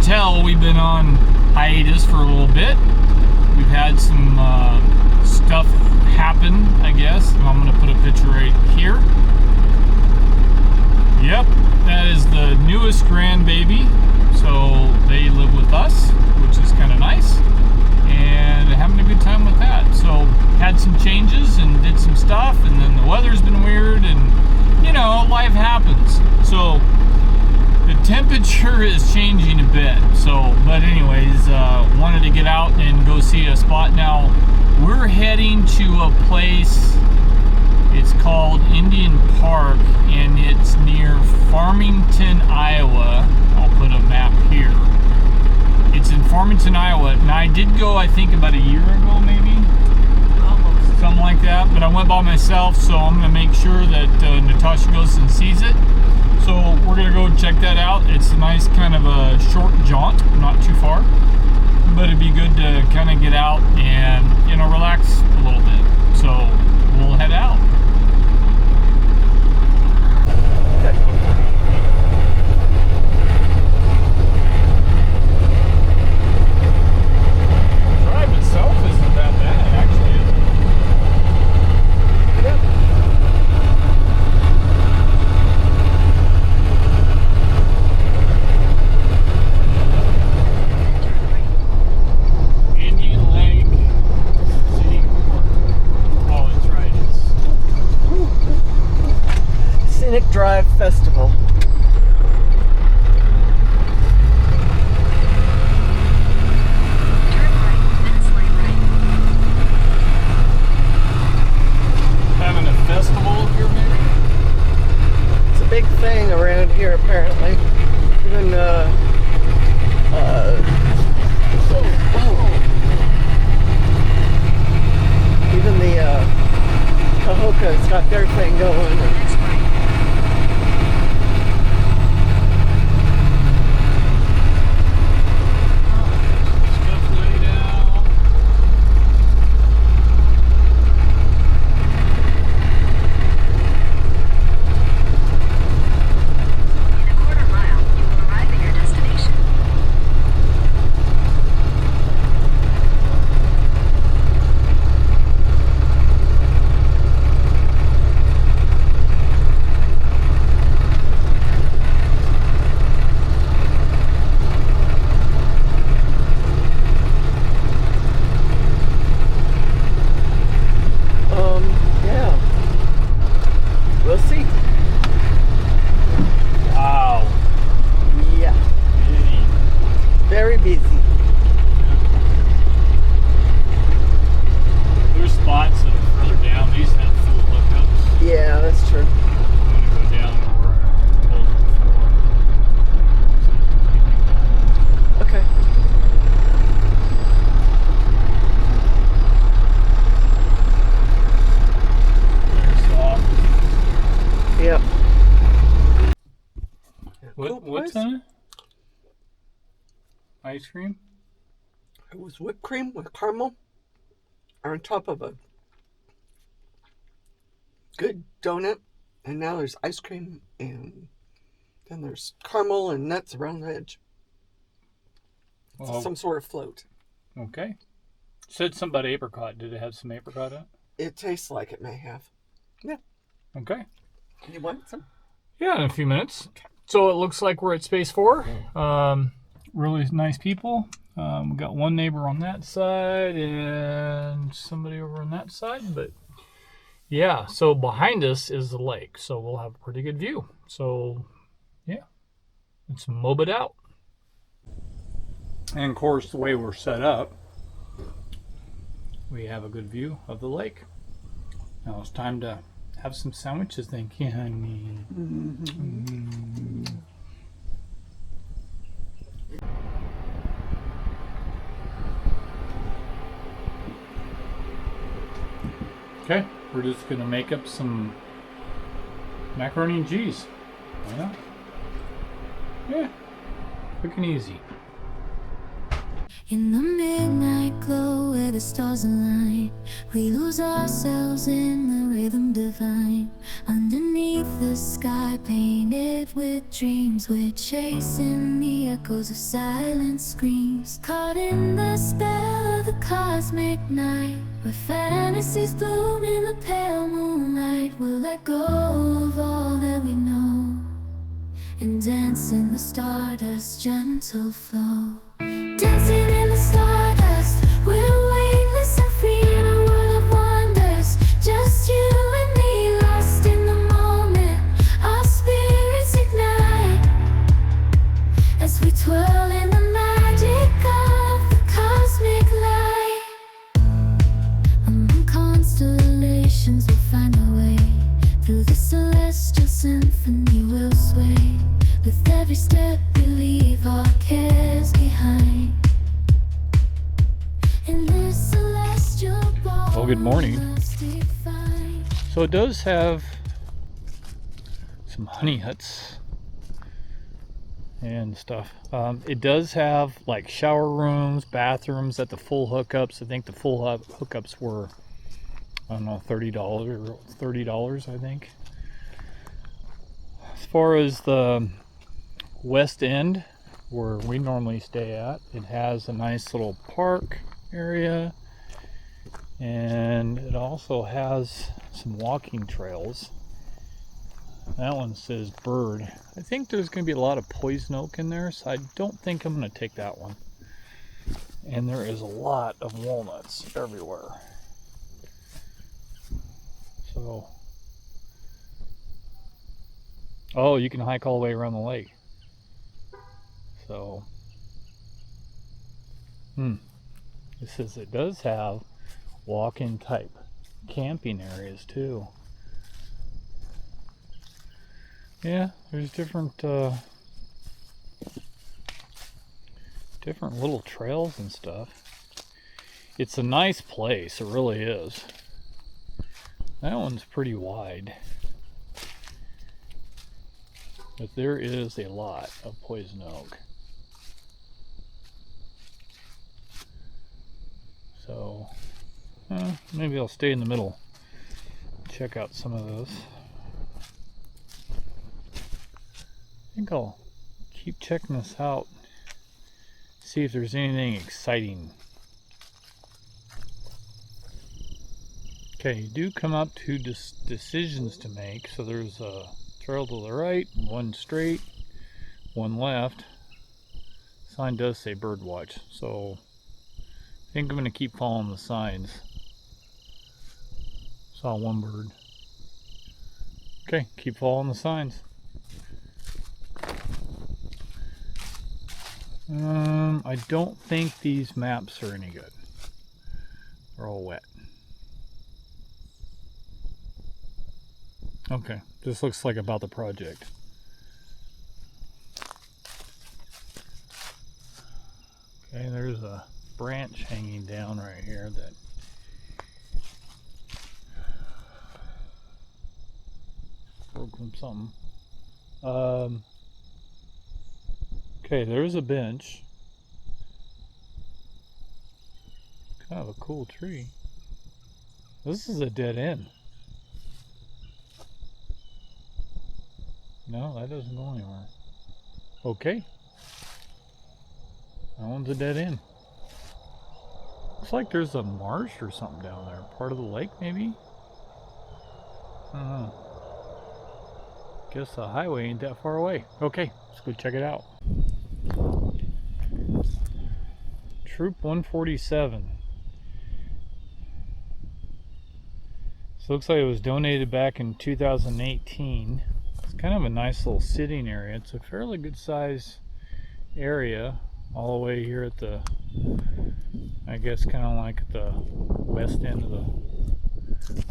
tell, we've been on hiatus for a little bit. We've had some stuff happen, I guess. And I'm going to put a picture right here. Yep, that is the newest grandbaby. So they live with us, which is kind of nice. And having a good time with that. So had some changes and did some stuff, and then the weather's been weird, and you know, life happens. So the temperature is changing a bit. So, but anyways, wanted to get out and go see a spot. Now we're heading to a place. It's called Indian Park, and it's near Farmington, Iowa. I'll put a map here. It's in Farmington, Iowa. Now I did go, I think, about a year ago, maybe. Almost. Something like that. But I went by myself, so I'm going to make sure that Natasha goes and sees it. So we're going to go check that out. It's a nice kind of a short jaunt, not too far. But it'd be good to kind of get out and, you know, relax a little bit. So we'll head out. Drive itself isn't that bad, actually, is it? Yep. Indian Lake City Park. Oh, that's right. It's Scenic Drive Festival. having a festival here, maybe? It's a big thing around here, apparently. Even, even the, Cahoka's got their thing going. Stuff laid out. In a quarter mile, you will arrive at your destination. Yeah. We'll see. Wow. Yeah. Busy. Very busy. There's spots that are further down. These have full hookups. Yeah, that's true. I'm gonna go down to where I was before. Okay. Very soft. Yep. What's in it? Ice cream? It was whipped cream with caramel on top of a good donut, and now there's ice cream, and then there's caramel and nuts around the edge. It's Well, some sort of float. okay. Said something about apricot. Did it have some apricot in it? It tastes like it may have. Yeah. Okay. You want some? Yeah, in a few minutes. So it looks like we're at Space 4. Really nice people. We got one neighbor on that side and somebody over on that side. But yeah, so behind us is the lake. So we'll have a pretty good view. So yeah, let's mob it out. And of course, the way we're set up, we have a good view of the lake. Now it's time to have some sandwiches, thank you, honey. Okay, we're just gonna make up some macaroni and cheese. Why not? Yeah, quick and easy. In the midnight glow where the stars align, we lose ourselves in the rhythm divine. Underneath the sky painted with dreams, we're chasing the echoes of silent screams. Caught in the spell of the cosmic night, where fantasies bloom in the pale moonlight. We'll let go of all that we know and dance in the stardust's gentle flow. Dancing in the stardust, we're weightless and free in a world of wonders. Just you and me, lost in the moment. Our spirits ignite as we twirl in the magic of the cosmic light. Among constellations we'll find our way. Through the celestial symphony we'll sway. With every step we leave our cares behind. In this celestial ball, Well, good morning. So it does have some honey huts and stuff. It does have like shower rooms, bathrooms at the full hookups. I think the full hookups were, I don't know, $30 I think. As far as the west end where we normally stay at, it has a nice little park area, and it also has some walking trails. That one says bird. I think there's going to be a lot of poison oak in there, so I don't think I'm going to take that one. And there is a lot of walnuts everywhere. So, oh, you can hike all the way around the lake. So, it says it does have walk-in type camping areas too. Yeah, there's different little trails and stuff. It's a nice place, it really is. That one's pretty wide, but there is a lot of poison oak. So, maybe I'll stay in the middle, check out some of those. I think I'll keep checking this out, see if there's anything exciting. Okay, you do come up to decisions to make. So there's a trail to the right, one straight, one left. Sign does say bird watch, so I think I'm going to keep following the signs. Saw one bird. Okay, keep following the signs. I don't think these maps are any good. They're all wet. Okay, this looks like about the project. Okay, there's a branch hanging down right here that broke from something. Okay, there's a bench. Kind of a cool tree. This is a dead end. No, that doesn't go anywhere. Okay. That one's a dead end. Looks like there's a marsh or something down there. Part of the lake, maybe? I don't know. Guess the highway ain't that far away. Okay, let's go check it out. Troop 147. So looks like it was donated back in 2018. It's kind of a nice little sitting area. It's a fairly good size area all the way here at the, I guess kind of like at the west end of the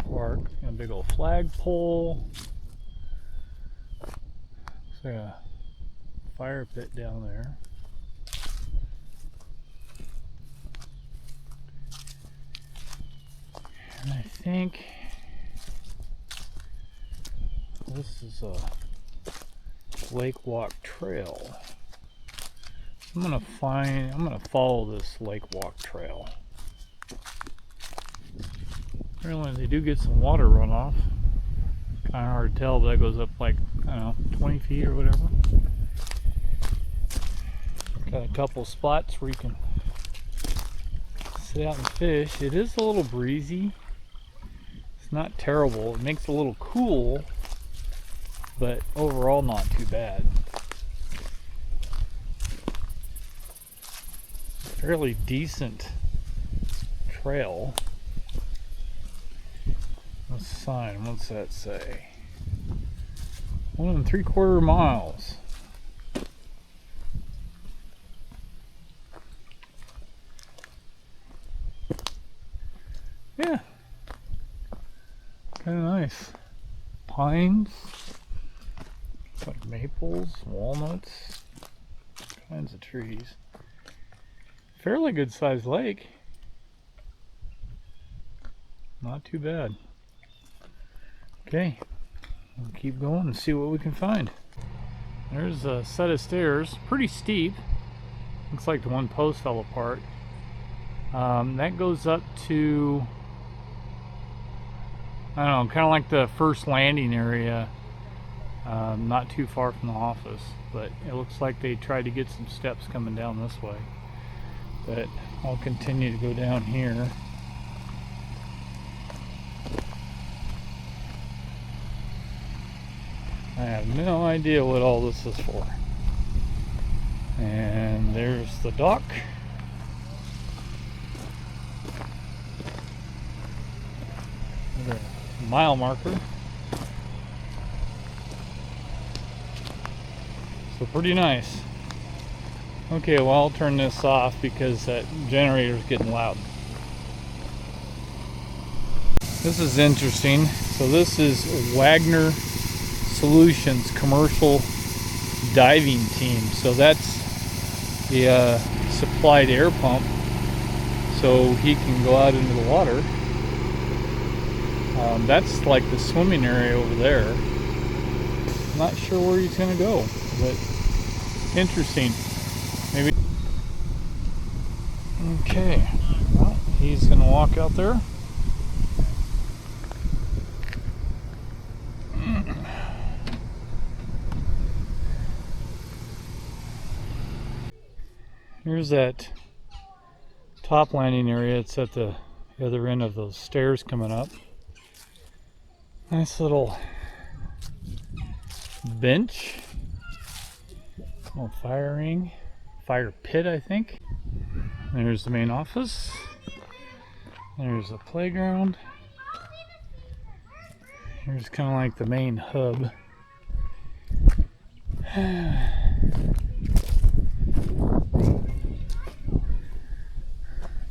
park. Got a big old flagpole. Looks like a fire pit down there. And I think this is a Lake Walk Trail. I'm gonna follow this lake walk trail. Apparently they do get some water runoff. Kind of hard to tell, but that goes up like, I don't know, 20 feet or whatever. Got a couple spots where you can sit out and fish. It is a little breezy. It's not terrible. It makes it a little cool, but overall not too bad. Fairly decent trail. What's the sign? What's that say? 1 3/4 miles. Yeah. Kind of nice. Pines. Like maples, walnuts. Kinds of trees. Fairly good sized lake. Not too bad. Okay, we'll keep going and see what we can find. There's a set of stairs, pretty steep. Looks like the one post fell apart. That goes up to, I don't know, kind of like the first landing area. Not too far from the office, but it looks like they tried to get some steps coming down this way. But I'll continue to go down here. I have no idea what all this is for. And there's the dock. The mile marker. So pretty nice. Okay, well I'll turn this off because that generator's getting loud. This is interesting. So this is Wagner Solutions commercial diving team. So that's the supplied air pump, so he can go out into the water. That's like the swimming area over there. I'm not sure where he's gonna go, but interesting. Maybe. Okay, well, he's gonna walk out there. Here's that top landing area. It's at the other end of those stairs coming up. Nice little bench. Little fire pit, I think. There's the main office. There's a playground. Here's kind of like the main hub.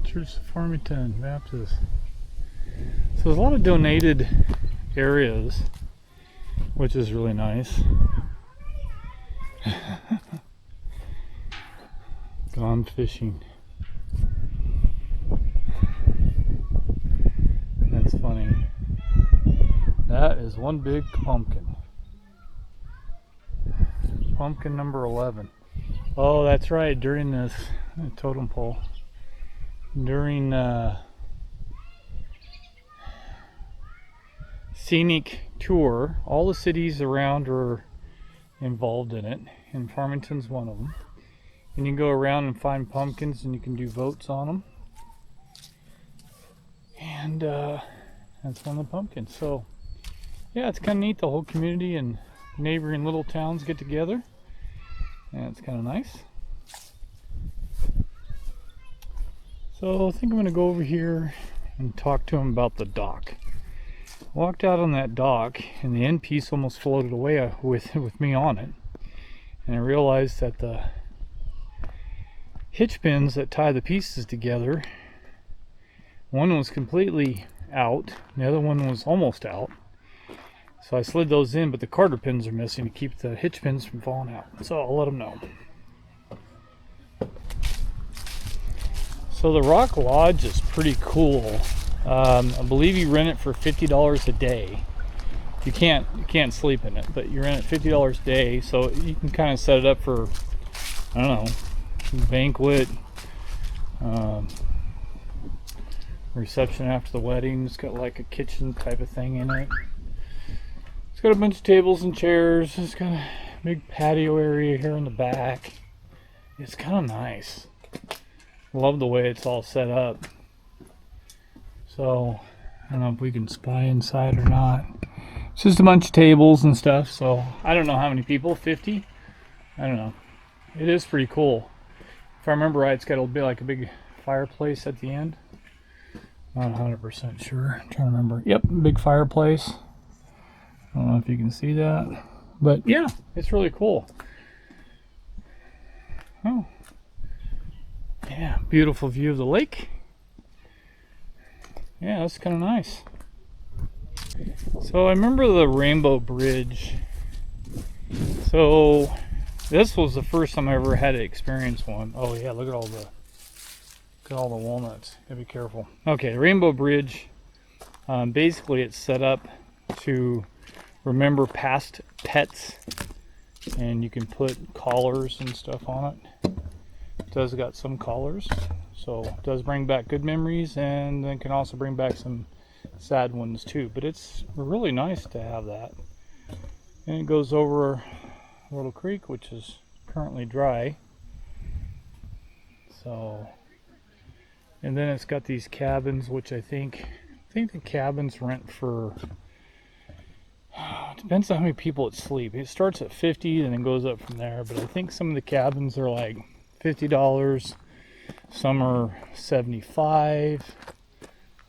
Church of Farmington Baptist. So there's a lot of donated areas, which is really nice. Gone fishing. That's funny. That is one big pumpkin. Pumpkin number 11. Oh, that's right. During this totem pole. During scenic tour, all the cities around are involved in it, and Farmington's one of them. And you can go around and find pumpkins, and you can do votes on them. And that's one of the pumpkins. So yeah, it's kind of neat. The whole community and neighboring little towns get together, and it's kind of nice. So I think I'm going to go over here and talk to him about the dock. Walked out on that dock, and the end piece almost floated away with me on it. And I realized that the hitch pins that tie the pieces together, one was completely out, the other one was almost out. So I slid those in, but the Carter pins are missing to keep the hitch pins from falling out. So I'll let them know. So the Rock Lodge is pretty cool. I believe you rent it for $50 a day. You can't sleep in it, but you rent it $50 a day, so you can kind of set it up for, I don't know, banquet, reception after the wedding. It's got like a kitchen type of thing in it. It's got a bunch of tables and chairs. It's got a big patio area here in the back. It's kind of nice. Love the way it's all set up. So I don't know if we can spy inside or not. It's just a bunch of tables and stuff. So I don't know how many people, 50? I don't know. It is pretty cool. If I remember right, it's got a bit like a big fireplace at the end. Not 100% sure. I'm trying to remember. Yep, big fireplace. I don't know if you can see that. But yeah, it's really cool. Oh. Yeah, beautiful view of the lake. Yeah, that's kind of nice. So I remember the Rainbow Bridge. So this was the first time I ever had to experience one. Oh yeah, look at all the walnuts. Gotta be careful. Okay, Rainbow Bridge. Basically, it's set up to remember past pets, and you can put collars and stuff on it. It does got some collars, so it does bring back good memories, and then can also bring back some sad ones too. But it's really nice to have that. And it goes over a little creek, which is currently dry. So, and then it's got these cabins, which I think the cabins rent for, it depends on how many people it sleep. It starts at 50 and then goes up from there, but I think some of the cabins are like $50, some are $75.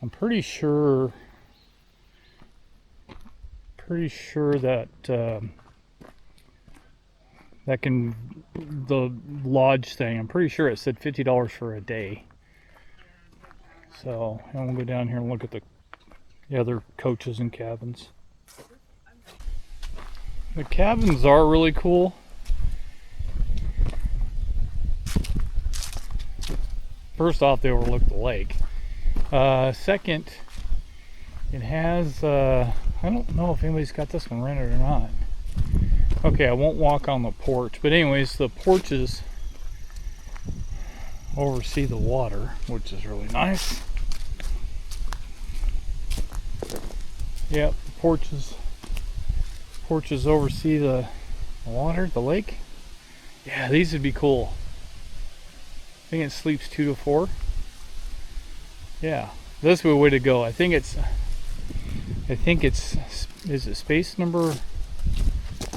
I'm pretty sure that the lodge thing, I'm pretty sure it said $50 for a day. So I'm gonna go down here and look at the other coaches and cabins. The cabins are really cool. First off, they overlook the lake. Second, it has, I don't know if anybody's got this one rented or not. Okay, I won't walk on the porch, but anyways, the porches oversee the water, which is really nice. Yep, porches oversee the water, the lake. Yeah, these would be cool. I think it sleeps 2 to 4. Yeah, this would be a way to go. I think it's is it space number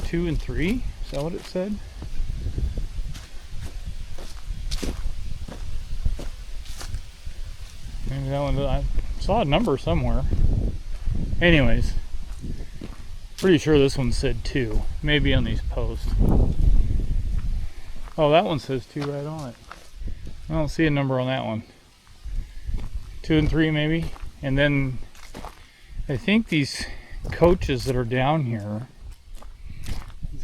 2 and 3? Is that what it said? Maybe that one. I saw a number somewhere. Anyways, pretty sure this one said 2. Maybe on these posts. Oh, that one says 2 right on it. I don't see a number on that one. 2 and 3 maybe. And then I think these coaches that are down here,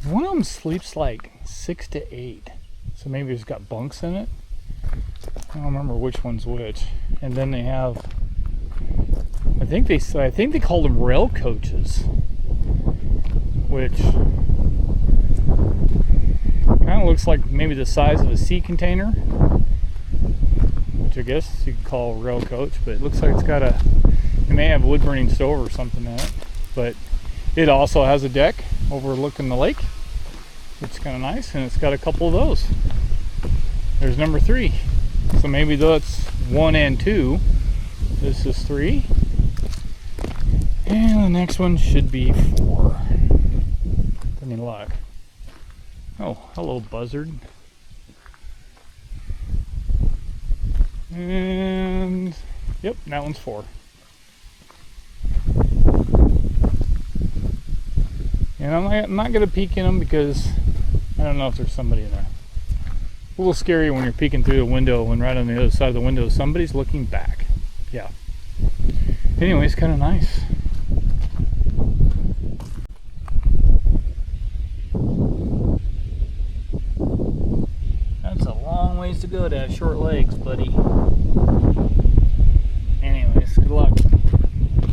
one of them sleeps like 6 to 8. So maybe it's got bunks in it. I don't remember which one's which. And then they have, I think they call them rail coaches, which kind of looks like maybe the size of a sea container, which I guess you could call a rail coach, but it looks like it may have a wood burning stove or something in it, but it also has a deck overlooking the lake, which is kind of nice, and it's got a couple of those. There's number 3, so maybe that's 1 and 2. This is 3, and the next one should be 4. Any luck? Oh, hello, buzzard. And yep, that one's 4. And I'm not gonna peek in them because I don't know if there's somebody in there. A little scary when you're peeking through the window and right on the other side of the window somebody's looking back. Yeah. Anyways, kind of nice. That's a long ways to go to have short legs, buddy. Anyways, good luck.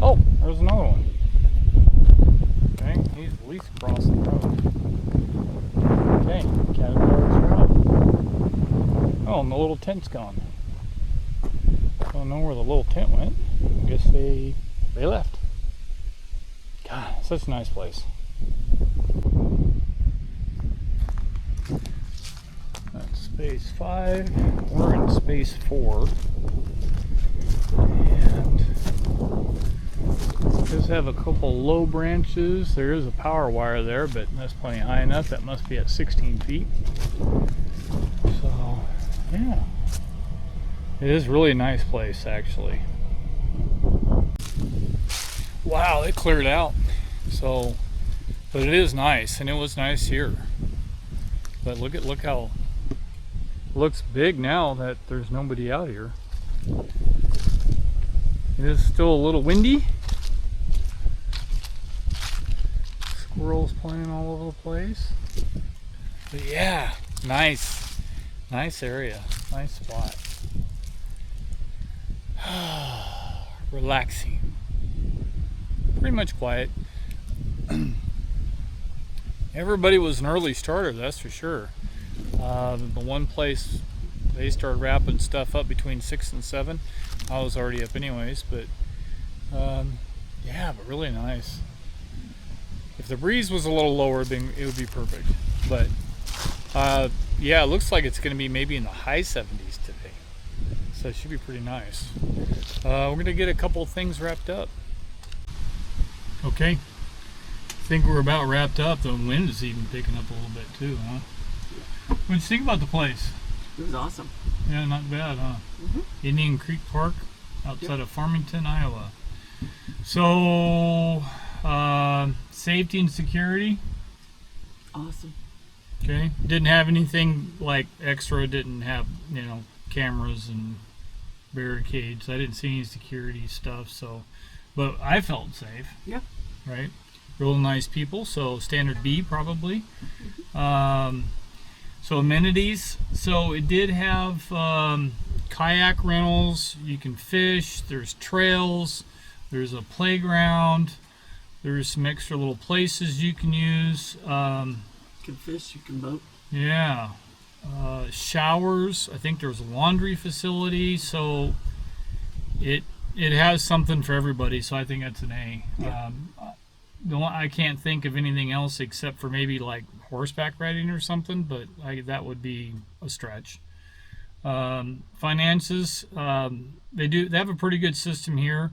Oh, there's another one. Okay, he's at least crossing the road. Okay, Caterpillar's route. little tent's gone. Don't know where the little tent went. I guess they left. God, such a nice place. That's space 5. We're in space 4. And it does have a couple low branches. There is a power wire there, but that's plenty high enough. That must be at 16 feet. So, yeah. It is really a nice place, actually. Wow, it cleared out. So, but it is nice, and it was nice here. But look how it looks big now that there's nobody out here. It is still a little windy. Squirrels playing all over the place. But yeah, nice area, nice spot. Relaxing. Pretty much quiet. Everybody was an early starter, that's for sure. The one place they started wrapping stuff up between 6 and 7. I was already up anyways, but yeah, but really nice. If the breeze was a little lower, then it would be perfect. But yeah, it looks like it's going to be maybe in the high 70s today. So it should be pretty nice. We're going to get a couple things wrapped up. Okay. I think we're about wrapped up. The wind is even picking up a little bit too, huh? What did you think about the place? It was awesome. Yeah, not bad, huh? Indian Creek Park outside of Farmington, Iowa. So, safety and security. Awesome. Okay. Didn't have anything like extra. Didn't have, cameras and barricades. I didn't see any security stuff. So, but I felt safe. Yeah. Right. Real nice people. So standard B probably. So amenities. So it did have kayak rentals. You can fish. There's trails. There's a playground. There's some extra little places you can use. You can fish. You can boat. Yeah. Showers. I think there's a laundry facility. So it has something for everybody. So I think that's an A. Yeah. I can't think of anything else except for maybe like horseback riding or something, but that would be a stretch. Finances, they have a pretty good system here.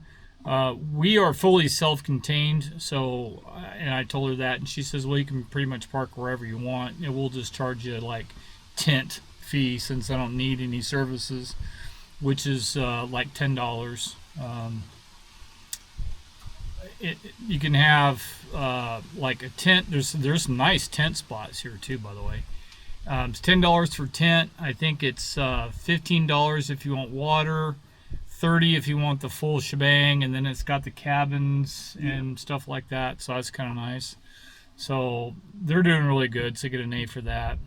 We are fully self-contained, so and I told her that, and she says, well, you can pretty much park wherever you want, and we'll just charge you like tent fee since I don't need any services, which is like $10. You can have like a tent. There's some nice tent spots here too, by the way. It's $10 for tent. I think it's $15 if you want water, $30 if you want the full shebang, and then it's got the cabins and stuff like that. So that's kind of nice. So they're doing really good. So get an A for that.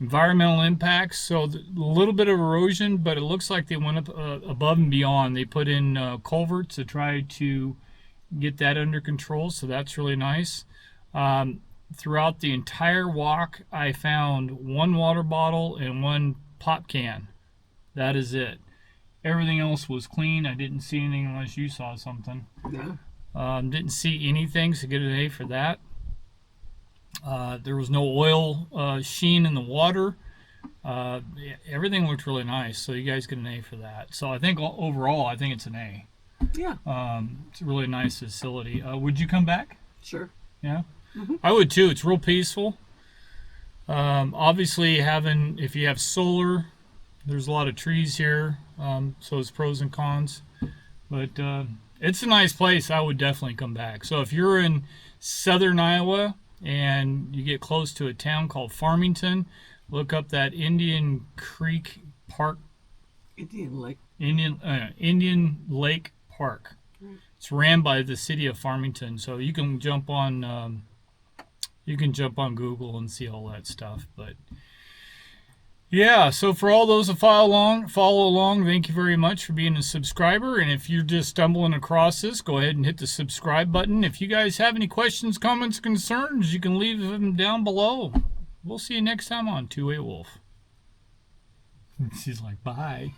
Environmental impacts. So a little bit of erosion, but it looks like they went up above and beyond. They put in culverts to try to get that under control, so that's really nice. Throughout the entire walk, I found one water bottle and one pop can. That is it. Everything else was clean. I didn't see anything unless you saw something. Yeah. Didn't see anything, so get an A for that. There was no oil sheen in the water. Everything looked really nice, so you guys get an A for that. So I think overall, I think it's an A. Yeah. It's a really nice facility. Would you come back? Sure. Yeah. I would too. It's real peaceful. Obviously, if you have solar, there's a lot of trees here, so it's pros and cons. But it's a nice place. I would definitely come back. So if you're in southern Iowa and you get close to a town called Farmington, look up that Indian Creek Park. Indian Lake. Indian Lake Park. It's ran by the city of Farmington, so you can jump on Google and see all that stuff. But yeah, so for all those that follow along, thank you very much for being a subscriber. And if you're just stumbling across this, go ahead and hit the subscribe button. If you guys have any questions, comments, concerns, you can leave them down below. We'll see you next time on Two-Way Wolf. She's like, bye.